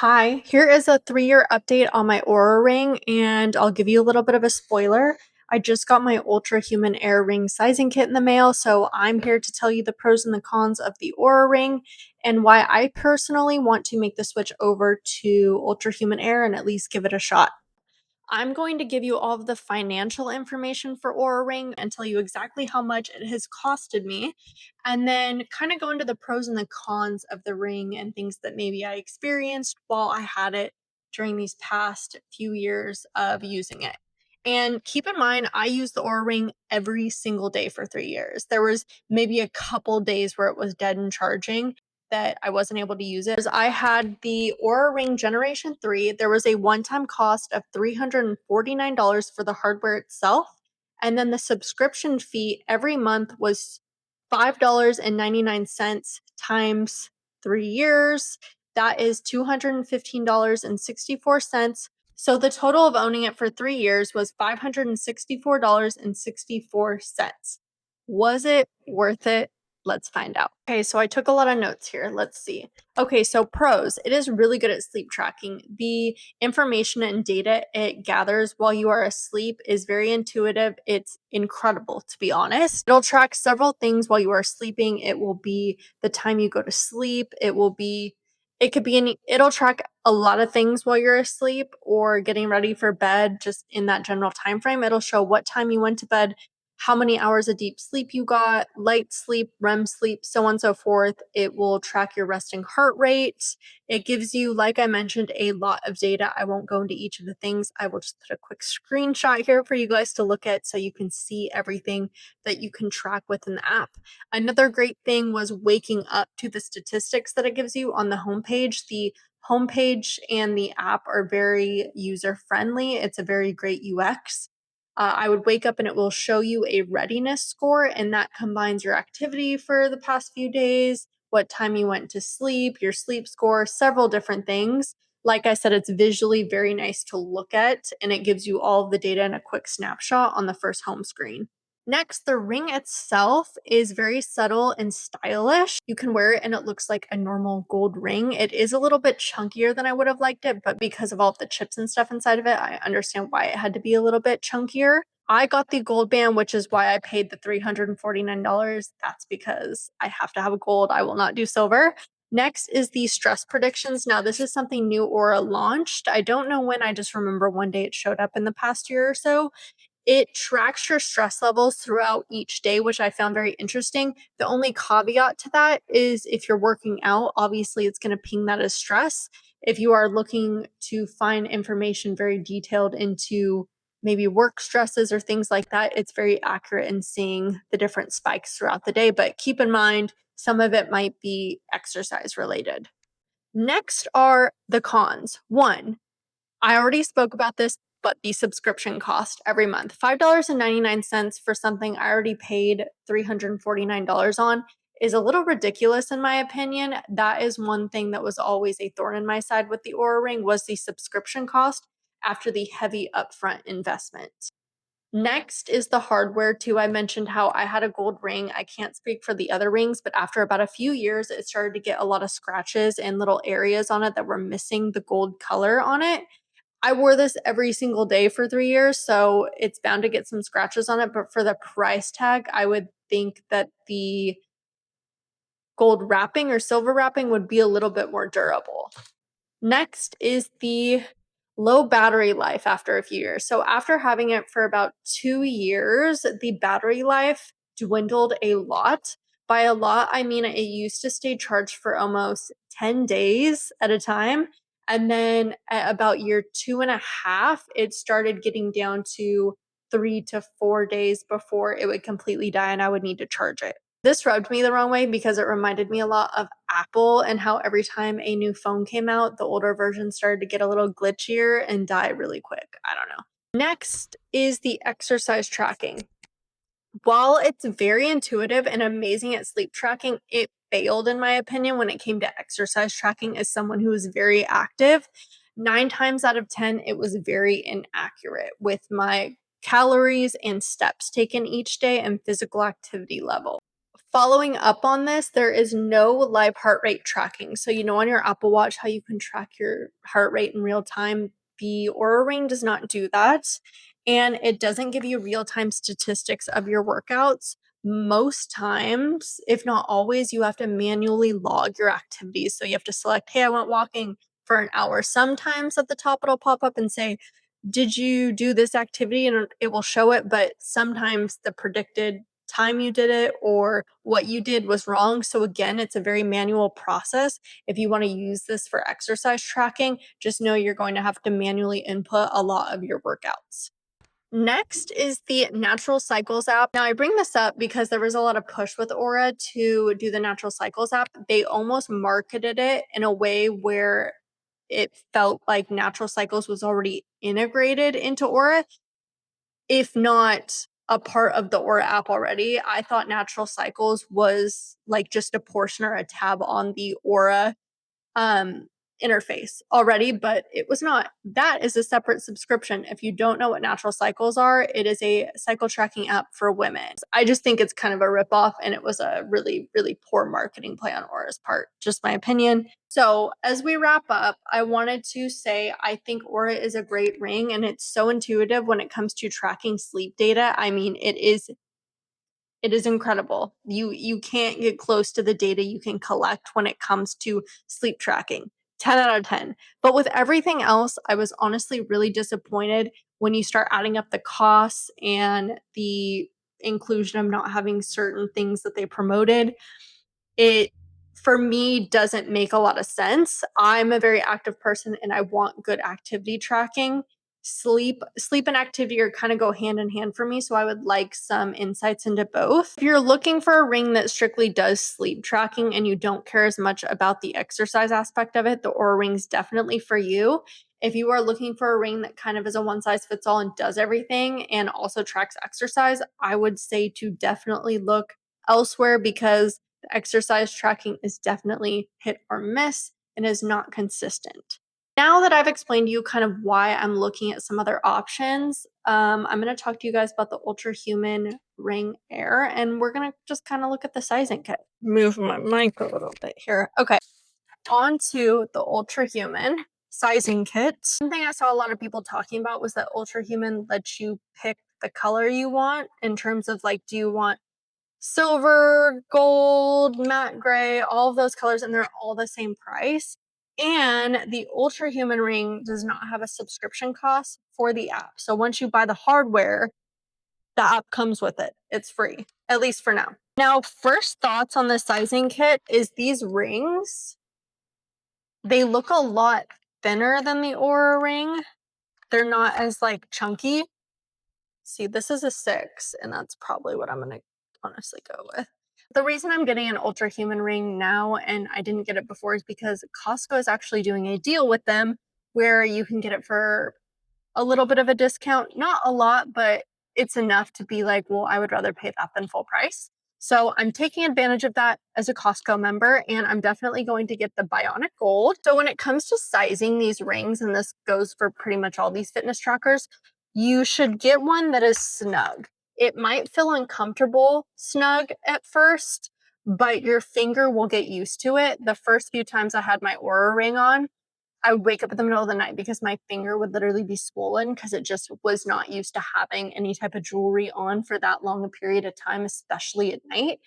Hi, here is a 3-year update on my Oura Ring, and I'll give you a little bit of a spoiler. I just got my Ultra Human Air Ring sizing kit in the mail, so I'm here to tell you the pros and the cons of the Oura Ring and why I personally want to make the switch over to Ultra Human Air and at least give it a shot. I'm going to give you all of the financial information for Oura Ring and tell you exactly how much it has costed me, and then kind of go into the pros and the cons of the ring and things that maybe I experienced while I had it during these past few years of using it. And keep in mind, I used the Oura Ring every single day for 3 years. There was maybe a couple days where it was dead and charging, that I wasn't able to use it. I had the Oura Ring Generation 3. There was a one-time cost of $349 for the hardware itself, and then the subscription fee every month was $5.99 times 3 years. That is $215.64. So the total of owning it for 3 years was $564.64. Was it worth it? Let's find out. Okay, so I took a lot of notes here. Let's see. Okay, so pros. It is really good at sleep tracking. The information and data it gathers while you are asleep is very intuitive. It's incredible, to be honest. It'll track several things while you are sleeping. It will be the time you go to sleep. It'll track a lot of things while you're asleep or getting ready for bed, just in that general time frame. It'll show what time you went to bed, how many hours of deep sleep you got, light sleep, REM sleep, so on and so forth. It will track your resting heart rate. It gives you, like I mentioned, a lot of data. I won't go into each of the things. I will just put a quick screenshot here for you guys to look at so you can see everything that you can track within the app. Another great thing was waking up to the statistics that it gives you on the homepage. The homepage and the app are very user friendly. It's a very great UX. I would wake up and it will show you a readiness score, and that combines your activity for the past few days, what time you went to sleep, your sleep score, several different things. Like I said, it's visually very nice to look at, and it gives you all of the data in a quick snapshot on the first home screen. Next, the ring itself is very subtle and stylish. You can wear it and it looks like a normal gold ring. It is a little bit chunkier than I would have liked it, but because of all of the chips and stuff inside of it, I understand why it had to be a little bit chunkier. I got the gold band, which is why I paid the $349. That's because I have to have a gold. I will not do silver. Next is the stress predictions. Now, this is something new Aura launched. I don't know when, I just remember one day it showed up in the past year or so. It tracks your stress levels throughout each day, which I found very interesting. The only caveat to that is if you're working out, obviously it's going to ping that as stress. If you are looking to find information very detailed into maybe work stresses or things like that, it's very accurate in seeing the different spikes throughout the day. But keep in mind, some of it might be exercise related. Next are the cons. One, I already spoke about this, but the subscription cost every month, $5.99 for something I already paid $349 on, is a little ridiculous in my opinion. That is one thing that was always a thorn in my side with the Oura Ring, was the subscription cost after the heavy upfront investment. Next is the hardware too. I mentioned how I had a gold ring. I can't speak for the other rings, but after about a few years, it started to get a lot of scratches and little areas on it that were missing the gold color on it. I wore this every single day for 3 years, so it's bound to get some scratches on it, but for the price tag, I would think that the gold wrapping or silver wrapping would be a little bit more durable. Next is the low battery life after a few years. So after having it for about 2 years, the battery life dwindled a lot. By a lot, I mean it used to stay charged for almost 10 days at a time. And then at about year 2.5, it started getting down to 3 to 4 days before it would completely die and I would need to charge it. This rubbed me the wrong way because it reminded me a lot of Apple and how every time a new phone came out, the older version started to get a little glitchier and die really quick. I don't know. Next is the exercise tracking. While it's very intuitive and amazing at sleep tracking, it failed in my opinion when it came to exercise tracking as someone who is very active. 9 times out of 10, it was very inaccurate with my calories and steps taken each day and physical activity level. Following up on this, there is no live heart rate tracking. So, you know, on your Apple Watch, how you can track your heart rate in real time, the Oura Ring does not do that. And it doesn't give you real time statistics of your workouts. Most times, if not always, you have to manually log your activities. So you have to select, hey, I went walking for an hour. Sometimes at the top, it'll pop up and say, did you do this activity? And it will show it. But sometimes the predicted time you did it or what you did was wrong. So again, it's a very manual process. If you want to use this for exercise tracking, just know you're going to have to manually input a lot of your workouts. Next is the Natural Cycles app. Now, I bring this up because there was a lot of push with Oura to do the Natural Cycles app. They almost marketed it in a way where it felt like Natural Cycles was already integrated into Oura, if not a part of the Oura app already. I thought Natural Cycles was like just a portion or a tab on the Oura interface already, but it was not. That is a separate subscription. If you don't know what Natural Cycles are, it is a cycle tracking app for women. I just think it's kind of a ripoff, and it was a really, really poor marketing play on Aura's part. Just my opinion. So as we wrap up, I wanted to say I think Oura is a great ring, and it's so intuitive when it comes to tracking sleep data. I mean, it is incredible. You can't get close to the data you can collect when it comes to sleep tracking. 10 out of 10. But with everything else, I was honestly really disappointed when you start adding up the costs and the inclusion of not having certain things that they promoted. It, for me, doesn't make a lot of sense. I'm a very active person and I want good activity tracking. Sleep and activity are kind of go hand in hand for me, so I would like some insights into both. If you're looking for a ring that strictly does sleep tracking and you don't care as much about the exercise aspect of it, the Oura Ring's definitely for you. If you are looking for a ring that kind of is a one size fits all and does everything and also tracks exercise, I would say to definitely look elsewhere, because the exercise tracking is definitely hit or miss and is not consistent. Now that I've explained to you kind of why I'm looking at some other options, I'm going to talk to you guys about the Ultra Human Ring Air, and we're going to just kind of look at the sizing kit. Move my mic a little bit here. Okay, on to the Ultra Human sizing kit. One thing I saw a lot of people talking about was that Ultra Human lets you pick the color you want in terms of like, do you want silver, gold, matte gray, all of those colors, and they're all the same price. And the Ultra Human Ring does not have a subscription cost for the app. So once you buy the hardware, the app comes with it. It's free, at least for now. Now, first thoughts on the sizing kit is these rings, they look a lot thinner than the Oura Ring. They're not as like chunky. See, this is a 6, and that's probably what I'm going to honestly go with. The reason I'm getting an Ultra Human Ring now and I didn't get it before is because Costco is actually doing a deal with them where you can get it for a little bit of a discount. Not a lot, but it's enough to be like, well, I would rather pay that than full price. So I'm taking advantage of that as a Costco member, and I'm definitely going to get the Bionic Gold. So when it comes to sizing these rings, and this goes for pretty much all these fitness trackers, you should get one that is snug. It might feel uncomfortable snug at first, but your finger will get used to it. The first few times I had my Oura Ring on, I would wake up in the middle of the night because my finger would literally be swollen because it just was not used to having any type of jewelry on for that long a period of time, especially at night.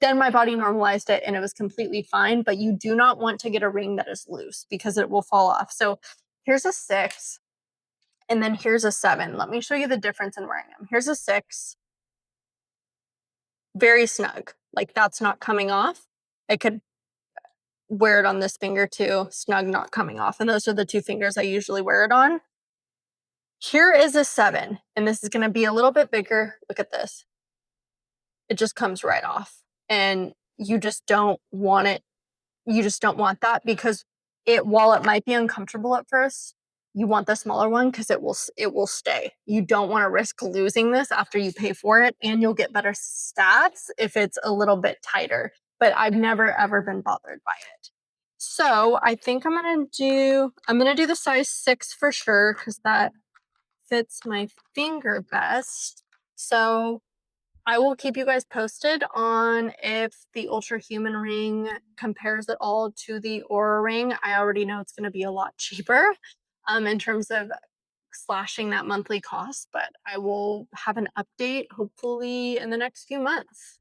Then my body normalized it and it was completely fine, but you do not want to get a ring that is loose because it will fall off. So here's a 6 and then here's a 7. Let me show you the difference in wearing them. Here's a 6, very snug, like that's not coming off. I could wear it on this finger too, snug, not coming off. And those are the 2 fingers I usually wear it on. Here is a 7, and this is going to be a little bit bigger. Look at this. It just comes right off, and you just don't want it. You just don't want that because while it might be uncomfortable at first, you want the smaller one because it will stay. You don't want to risk losing this after you pay for it, and you'll get better stats if it's a little bit tighter. But I've never ever been bothered by it. So I think I'm gonna do the size 6 for sure because that fits my finger best. So I will keep you guys posted on if the Ultra Human Ring compares at all to the Oura Ring. I already know it's going to be a lot cheaper in terms of slashing that monthly cost, but I will have an update hopefully in the next few months.